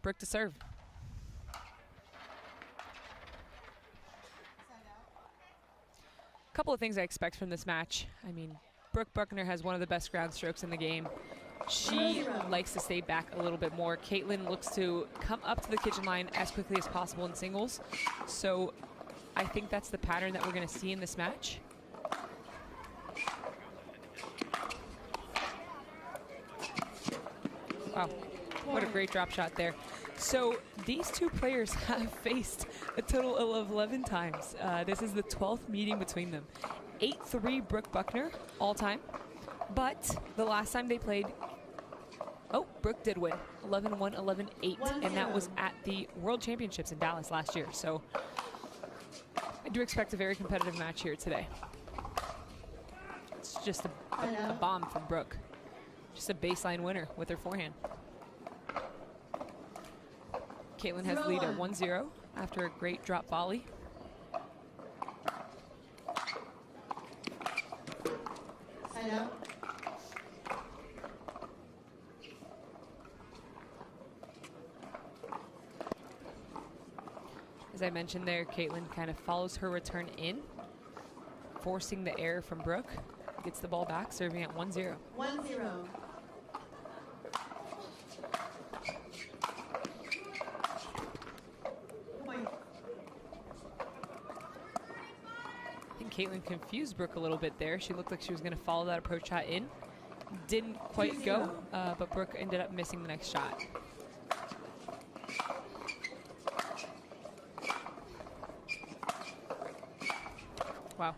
Brooke to serve. Couple of things I expect from this match. I mean, Brooke Buckner has one of the best ground strokes in the game. She likes to stay back a little bit more. Kaitlyn looks to come up to the kitchen line as quickly as possible in singles. So I think that's the pattern that we're going to see in this match. Wow, what a great drop shot there. So these two players have faced a total of 11 times. This is the 12th meeting between them. 8-3 Brooke Buckner all time. But the last time they played, oh, Brooke did win. 11-1, 11-8, and that was at the World Championships in Dallas last year. So I do expect a very competitive match here today. It's just a bomb from Brooke. Just a baseline winner with her forehand. Kaitlyn has the lead at 1-0 after a great drop volley. Side out. As I mentioned there, Kaitlyn kind of follows her return in, forcing the error from Brooke. Gets the ball back, serving at 1-0. 1-0. I think Kaitlyn confused Brooke a little bit there. She looked like she was going to follow that approach shot in. Didn't quite go, but Brooke ended up missing the next shot. Wow.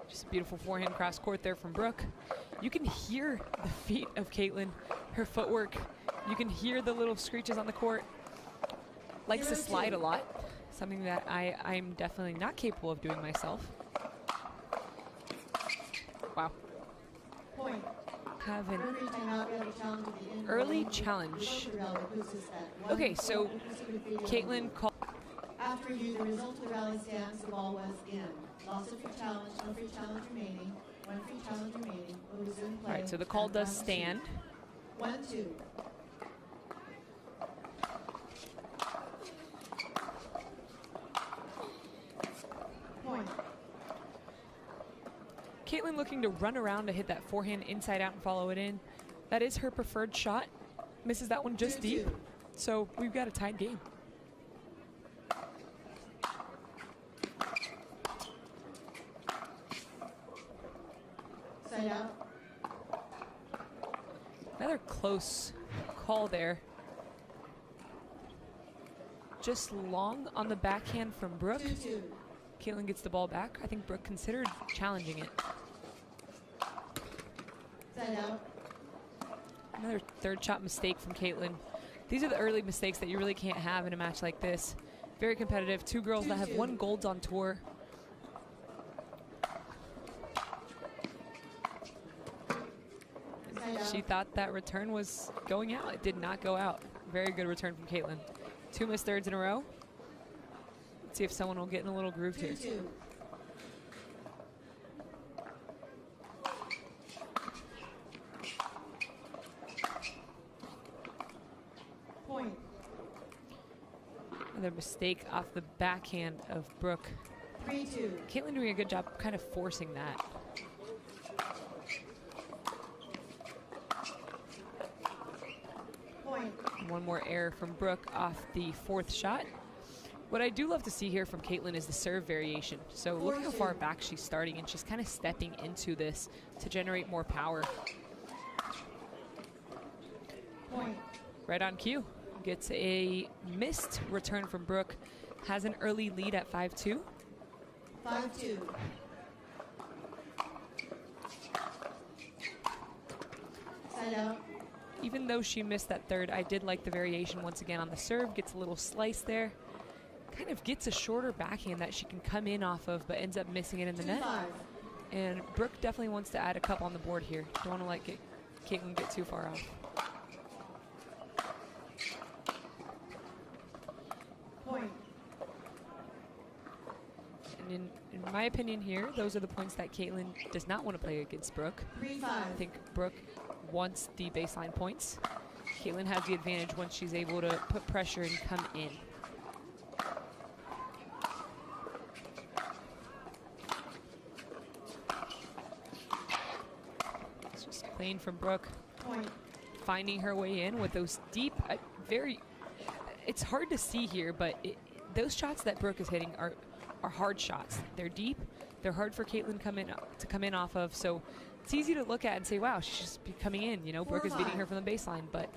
Just a beautiful forehand cross court there from Brooke. You can hear the feet of Kaitlyn, her footwork. You can hear the little screeches on the court. Likes to slide a lot, something that I'm definitely not capable of doing myself. Wow. Point. Have an early challenge. Okay, so Kaitlyn called. After review, the result of the rally stands, the ball was in. Lost a free challenge, no free challenge remaining. One free challenge remaining. We'll resume play. All right, so the call does stand. 1-2. Point. Kaitlyn looking to run around to hit that forehand inside out and follow it in. That is her preferred shot. Misses that one just deep. So we've got a tied game. Side out. Another close call there. Just long on the backhand from Brooke. 2-2. Kaitlyn gets the ball back. I think Brooke considered challenging it. Side out. Another third shot mistake from Kaitlyn. These are the early mistakes that you really can't have in a match like this. Very competitive. Two girls that have won golds on tour. She thought that return was going out. It did not go out. Very good return from Kaitlyn. 2 missed thirds in a row. Let's see if someone will get in a little groove here. 2-2. Point. Another mistake off the backhand of Brooke. 3-2. Kaitlyn doing a good job kind of forcing that. Point. One more error from Brooke off the fourth shot. What I do love to see here from Kaitlyn is the serve variation. So look how far back she's starting, and she's kind of stepping into this to generate more power. Point. Right on cue. Gets a missed return from Brooke. Has an early lead at 5-2. 5-2. Side out. Even though she missed that third, I did like the variation once again on the serve. Gets a little slice there. Kind of gets a shorter backhand that she can come in off of, but ends up missing it in the net. 2-5. And Brooke definitely wants to add a couple on the board here. Don't want to let Kaitlyn get too far off. Point. And in my opinion here, those are the points that Kaitlyn does not want to play against Brooke. 3-5. I think Brooke wants the baseline points. Kaitlyn has the advantage once she's able to put pressure and come in. It's just clean from Brooke. Point. Finding her way in with those deep, it's hard to see here, but those shots that Brooke is hitting are hard shots. They're deep, they're hard for Kaitlyn to come in off of, so it's easy to look at and say, wow, she should just be coming in. You know, Brooke is beating her from the baseline, but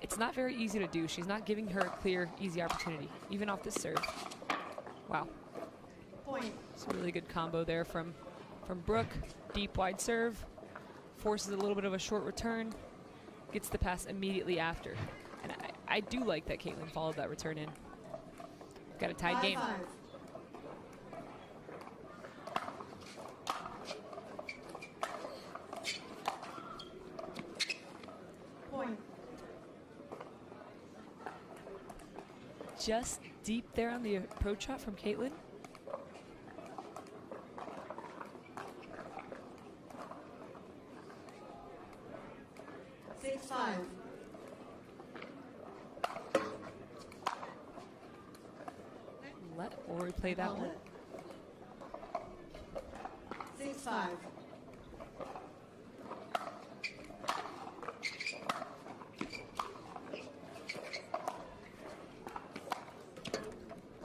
it's not very easy to do. She's not giving her a clear, easy opportunity, even off this serve. Wow. Point. It's a really good combo there from Brooke. Deep, wide serve, forces a little bit of a short return, gets the pass immediately after. And I do like that Kaitlyn followed that return in. Got a tied game. 5-5. Point. Just deep there on the approach shot from Kaitlyn. We'll replay that one. 6-5.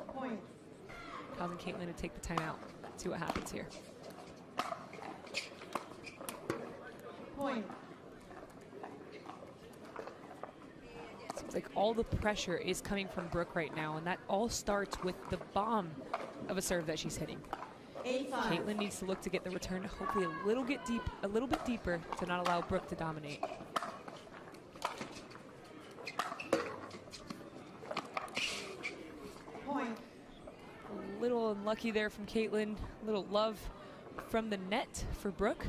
Point. Causing Kaitlyn to take the timeout. See what happens here. Point. Seems like all the pressure is coming from Brooke right now, and that all starts with the bomb of a serve that she's hitting. 8-5. Kaitlyn needs to look to get the return hopefully a little bit deeper to not allow Brooke to dominate. Point. A little unlucky there from Kaitlyn. A little love from the net for Brooke,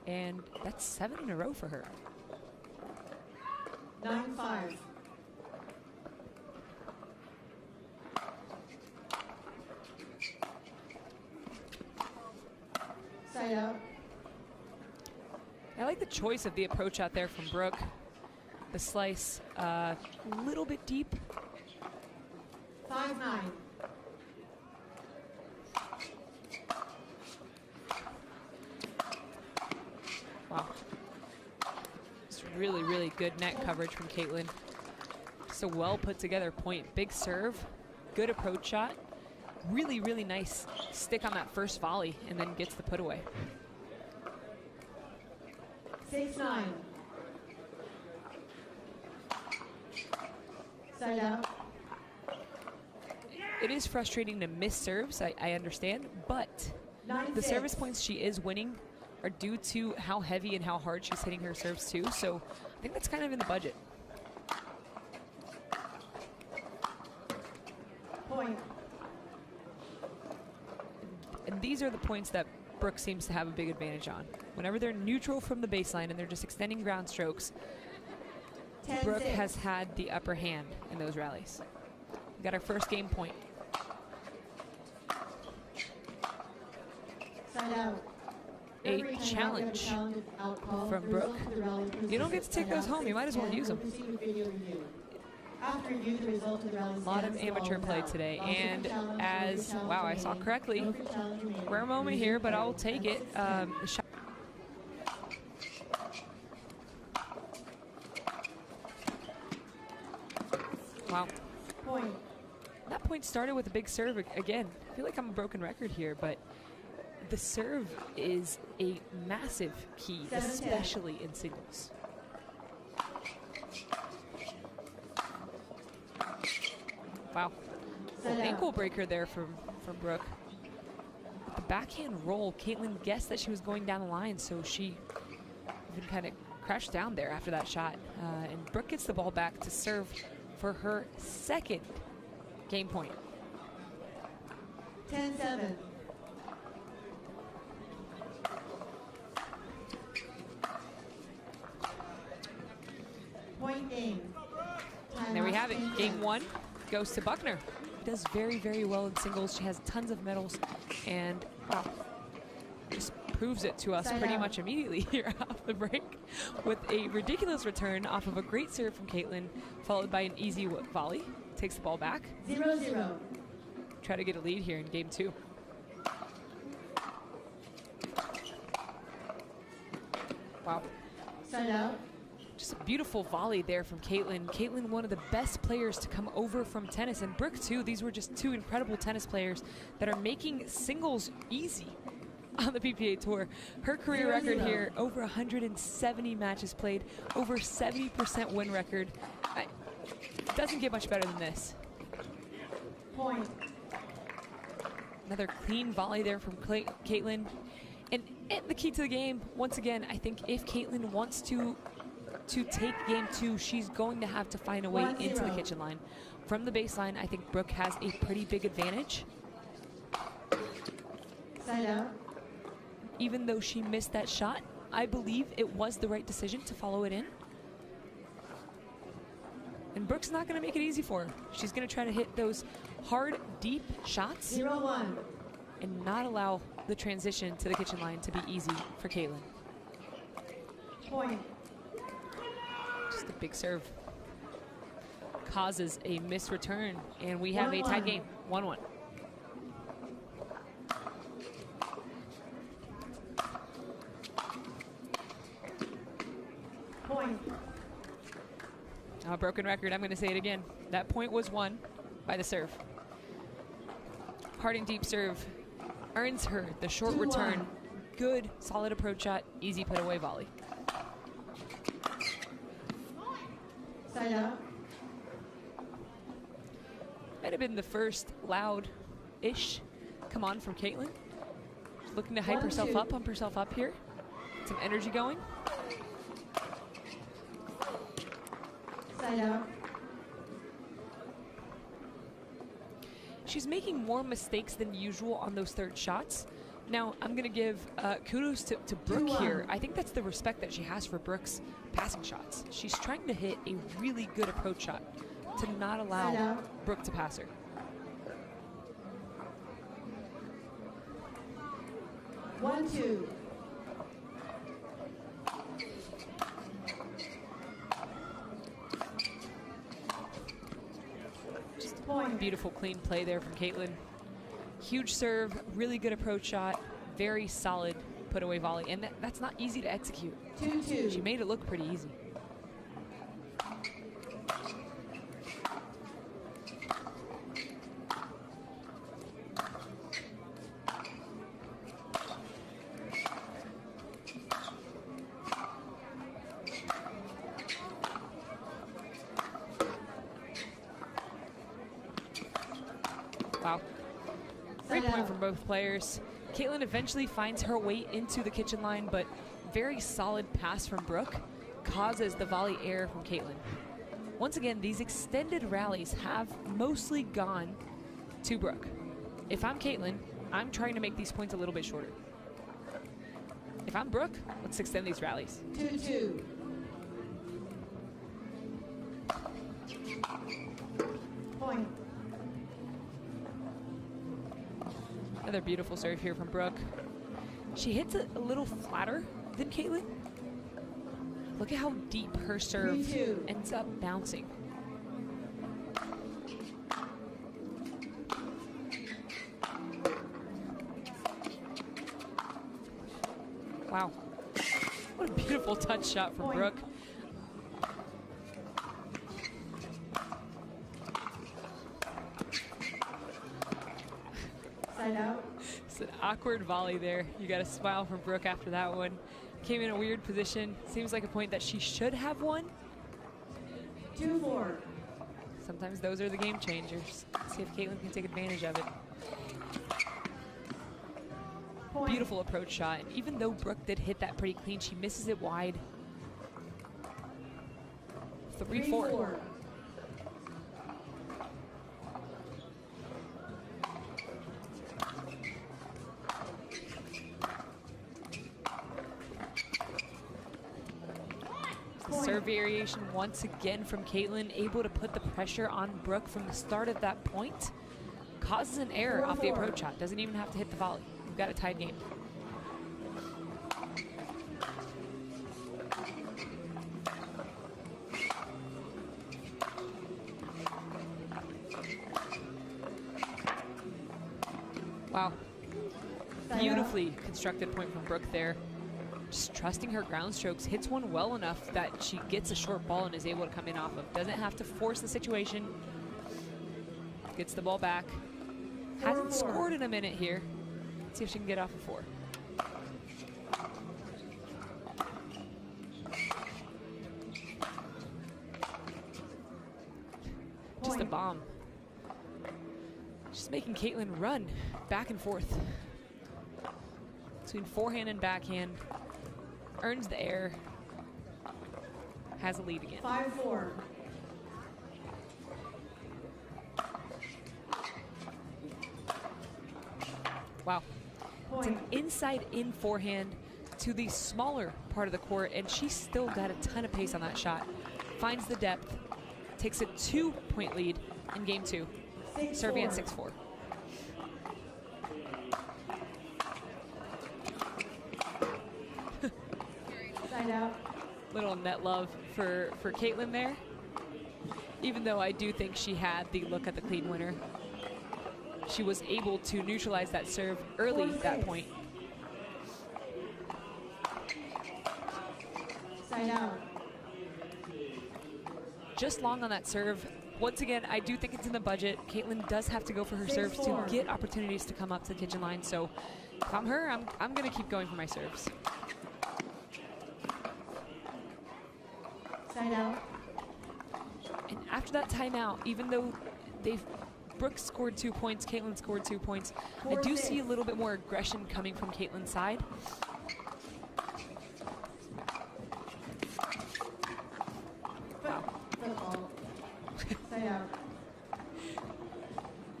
and that's 7 in a row for her. 9-5. Side out. I like the choice of the approach out there from Brooke. The slice a little bit deep. 5-9. Wow. It's really, really good net coverage from Kaitlyn. So well put together point. Big serve, good approach shot. Really, really nice stick on that first volley, and then gets the put away. 6-9. Side out. It is frustrating to miss serves, I understand, but 9-6. the service points she is winning are due to how heavy and how hard she's hitting her serves too, so I think that's kind of in the budget. Point. And these are the points that Brooke seems to have a big advantage on. Whenever they're neutral from the baseline and they're just extending ground strokes, 10-6. Brooke has had the upper hand in those rallies. We got our first game point. Side out. A Every time challenge you have a challenge out call, from the Brooke. result of the rally You don't get to take side those out. home. You might as well 6-10 use them. will proceed with video review. After review, the result of the rally A lot of stands, the ball amateur is play out. today, Loss of and the challenge, no as, free challenge wow, I saw remaining. correctly, No free challenge remaining. rare moment here, but I'll take it. And 6-10. The shot. Wow. Point. That point started with a big serve again. I feel like I'm a broken record here, but the serve is a massive key, 7-10. especially in singles. Wow. Set out. Ankle breaker there from Brooke. With the backhand roll, Kaitlyn guessed that she was going down the line, so she even kind of crashed down there after that shot. And Brooke gets the ball back to serve for her second game point. 10-7. Point game. And there we have it. Game one goes to Buckner. Does very, very well in singles. She has tons of medals and wow, just proves it to us pretty much immediately here off the break with a ridiculous return off of a great serve from Kaitlyn, followed by an easy volley. Takes the ball back. 0-0. Try to get a lead here in game 2. Wow. Side out. Just a beautiful volley there from Kaitlyn. Kaitlyn, one of the best players to come over from tennis, and Brooke too. These were just two incredible tennis players that are making singles easy on the PPA Tour. Her career record here, over 170 matches played, over 70% win record. Doesn't get much better than this. Point. Another clean volley there from Kaitlyn. And the key to the game, once again, I think if Kaitlyn wants to take game 2, she's going to have to find a way into the kitchen line. From the baseline, I think Brooke has a pretty big advantage. Side out. Even though she missed that shot, I believe it was the right decision to follow it in. And Brooke's not going to make it easy for her. She's going to try to hit those hard, deep shots 0-1. and not allow the transition to the kitchen line to be easy for Kaitlyn. Point. Just a big serve causes a missed return, and we have a tied game, 1-1. Point. A broken record, I'm going to say it again. That point was won by the serve. Hard and deep serve earns her the short 2-1. return. Good, solid approach shot, easy put away volley. Side out. Might have been the first loud-ish come on from Kaitlyn. Looking to hype herself up, pump herself up here. Some energy going. Side out. She's making more mistakes than usual on those third shots. Now, I'm going to give kudos to Brooke 2-1. here. I think that's the respect that she has for Brooke's passing shots. She's trying to hit a really good approach shot to not allow Brooke to pass her. One, two. Point. Beautiful clean play there from Kaitlyn. Huge serve, really good approach shot, very solid put away volley, and that's not easy to execute. 2-2. She made it look pretty easy. Wow. Great point from both players. Kaitlyn eventually finds her way into the kitchen line, but very solid pass from Brooke causes the volley error from Kaitlyn. Once again, these extended rallies have mostly gone to Brooke. If I'm Kaitlyn, I'm trying to make these points a little bit shorter. If I'm Brooke, let's extend these rallies. 2-2. Point. Another beautiful serve here from Brooke. She hits it a little flatter than Kaitlyn. Look at how deep her serve 3-2. ends up bouncing. Wow. What a beautiful touch shot from Brooke. Side out. It's an awkward volley there. You got a smile from Brooke after that one. Came in a weird position. Seems like a point that she should have won. 2-4. Sometimes those are the game changers. Let's see if Kaitlyn can take advantage of it. Point. Beautiful approach shot. And even though Brooke did hit that pretty clean, she misses it wide. 3-4. Serve variation once again from Kaitlyn, able to put the pressure on Brooke from the start of that point. Causes an error off the approach shot. Doesn't even have to hit the volley. We've got a tied game. Wow. Beautifully constructed point from Brooke there. Just trusting her ground strokes, hits one well enough that she gets a short ball and is able to come in off of. Doesn't have to force the situation. Gets the ball back. Hasn't scored in a minute here. Let's see if she can get off of 4. Just a bomb. Just making Kaitlyn run back and forth between forehand and backhand. Earns the air. Has a lead again. 5-4. Wow. It's an inside-in forehand to the smaller part of the court, and she's still got a ton of pace on that shot. Finds the depth. Takes a 2-point lead in game 2. Serving at 6-4. Side out. Little net love for Kaitlyn there. Even though I do think she had the look at the clean winner. She was able to neutralize that serve early at that point. Side out. Just long on that serve. Once again, I do think it's in the budget. Kaitlyn does have to go for her serves to get opportunities to come up to the kitchen line. So if I'm her, I'm going to keep going for my serves. Side out. And after that timeout, even though Brooke scored 2 points, Kaitlyn scored 2 points, I do see a little bit more aggression coming from Kaitlyn's side. Wow. Side out.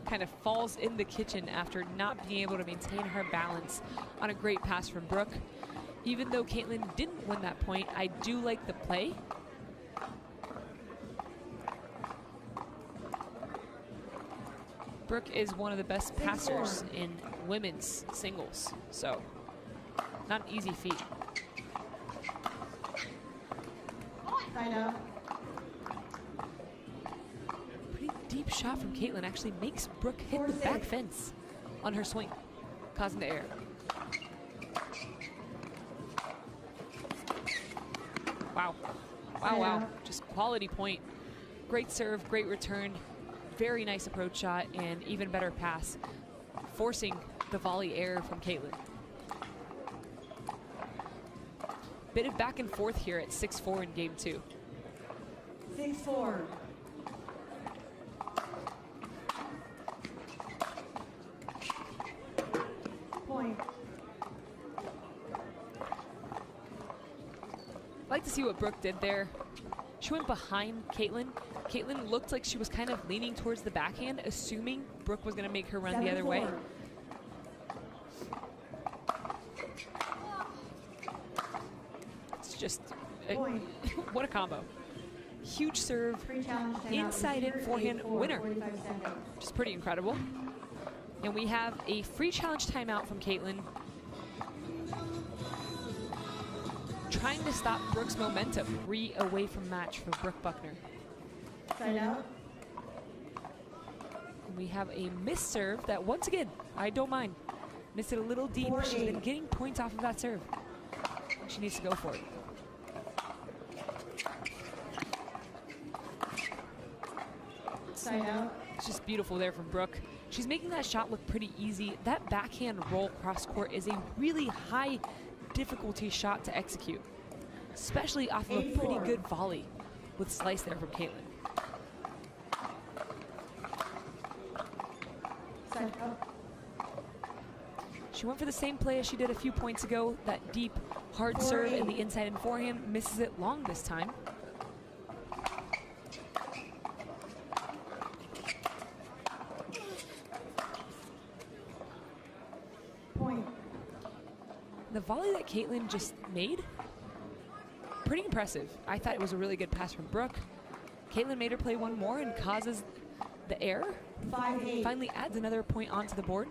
Kind of falls in the kitchen after not being able to maintain her balance on a great pass from Brooke. Even though Kaitlyn didn't win that point, I do like the play. Brooke is one of the best passers in women's singles, so not an easy feat. Side out. Pretty deep shot from Kaitlyn actually makes Brooke hit the back fence on her swing, causing the error. Wow, wow, wow, just quality point. Great serve, great return. Very nice approach shot and even better pass, forcing the volley error from Kaitlyn. Bit of back and forth here at 6-4 in game 2. 6-4. Point. I'd like to see what Brooke did there. She went behind Kaitlyn. Kaitlyn looked like she was kind of leaning towards the backhand, assuming Brooke was going to make her run the other way. It's just, what a combo. Huge serve, inside in forehand winner. Just pretty incredible. And we have a free challenge timeout from Kaitlyn. Trying to stop Brooke's momentum. 3 away from match for Brooke Buckner. Side out. And we have a missed serve that, once again, I don't mind. Missed it a little deep. She's been getting points off of that serve. She needs to go for it. Side out. It's just beautiful there from Brooke. She's making that shot look pretty easy. That backhand roll cross court is a really high difficulty shot to execute, especially off of a pretty good volley with slice there from Kaitlyn. Side out. She went for the same play as she did a few points ago. That deep, hard serve in the inside and forehand, misses it long this time. Point. The volley that Kaitlyn just made, pretty impressive. I thought it was a really good pass from Brooke. Kaitlyn made her play one more and causes the error. 5-8. Finally adds another point onto the board.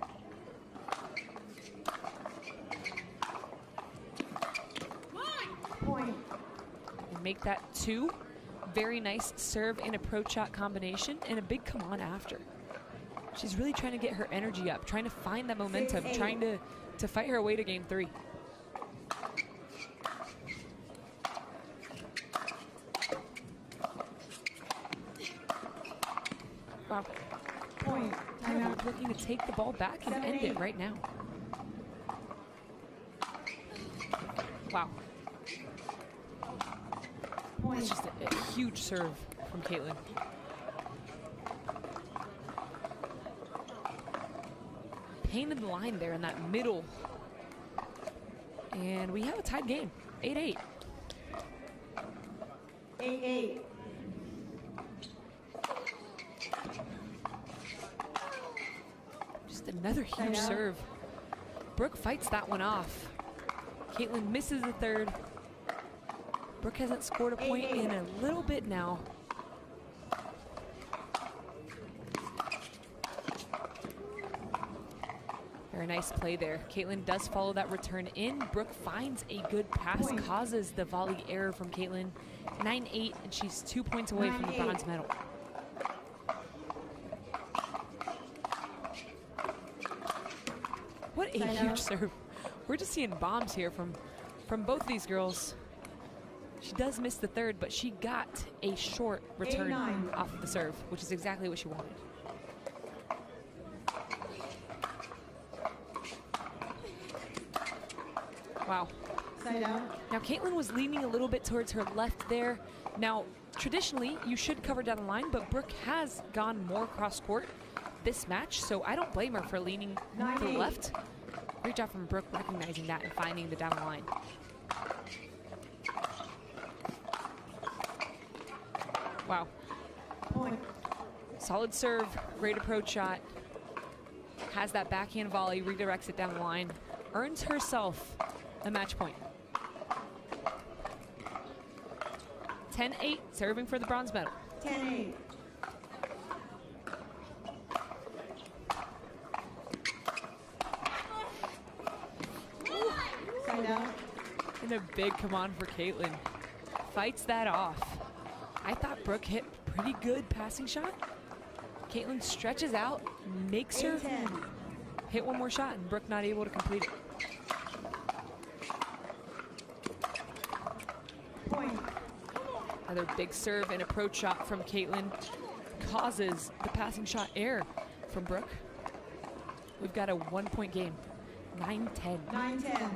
Point. And make that 2. Very nice serve and approach shot combination and a big come on after. She's really trying to get her energy up, trying to find that momentum, trying to fight her way to game 3. Wow. Point. Looking to take the ball back and end it right now. Wow. That's just a huge serve from Kaitlyn. Painted the line there in that middle. And we have a tied game, 8-8. 8-8. Just another huge serve. Brooke fights that one off. Kaitlyn misses the third. Brooke hasn't scored a point in a little bit now. Very nice play there. Kaitlyn does follow that return in. Brooke finds a good pass, causes the volley error from Kaitlyn. 9-8, and she's 2 points away from the bronze medal. What a huge serve. We're just seeing bombs here from both these girls. She does miss the third, but she got a short return off of the serve, which is exactly what she wanted. Wow. Now Kaitlyn was leaning a little bit towards her left there. Now, traditionally, you should cover down the line, but Brooke has gone more cross court this match, so I don't blame her for leaning to the left. Great job from Brooke recognizing that and finding the down the line. Wow. Solid serve, great approach shot. Has that backhand volley, redirects it down the line. Earns herself a match point. 10-8, serving for the bronze medal. 10-8. And a big come on for Kaitlyn. Fights that off. I thought Brooke hit pretty good passing shot. Kaitlyn stretches out, makes her hit one more shot, and Brooke not able to complete it. Another big serve and approach shot from Kaitlyn causes the passing shot error from Brooke. We've got a 1 point game, 9-10. 9-10.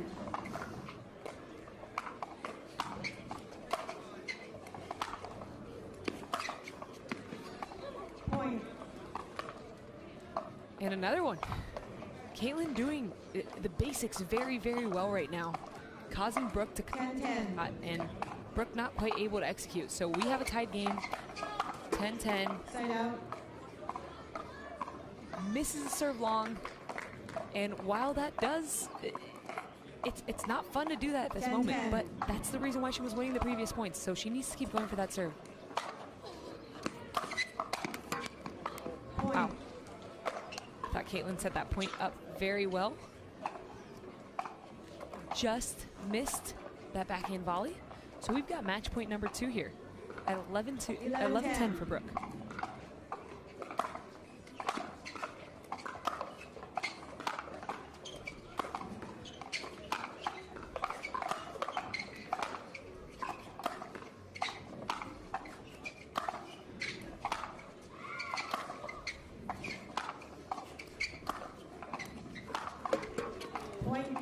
And another one. Kaitlyn doing the basics very, very well right now, causing Brooke to and Brooke not quite able to execute. So we have a tied game, 10-10. Side out. Misses the serve long, and while that does, it's not fun to do that at this moment, but that's the reason why she was winning the previous points. So she needs to keep going for that serve. Wow. Thought Kaitlyn set that point up very well. Just missed that backhand volley. So we've got match point number 2 here at 11-10 for Brooke.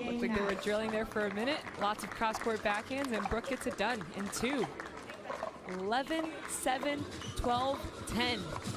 Looks like they were drilling there for a minute. Lots of cross-court backhands, and Brooke gets it done in 2. 11-7, 12-10.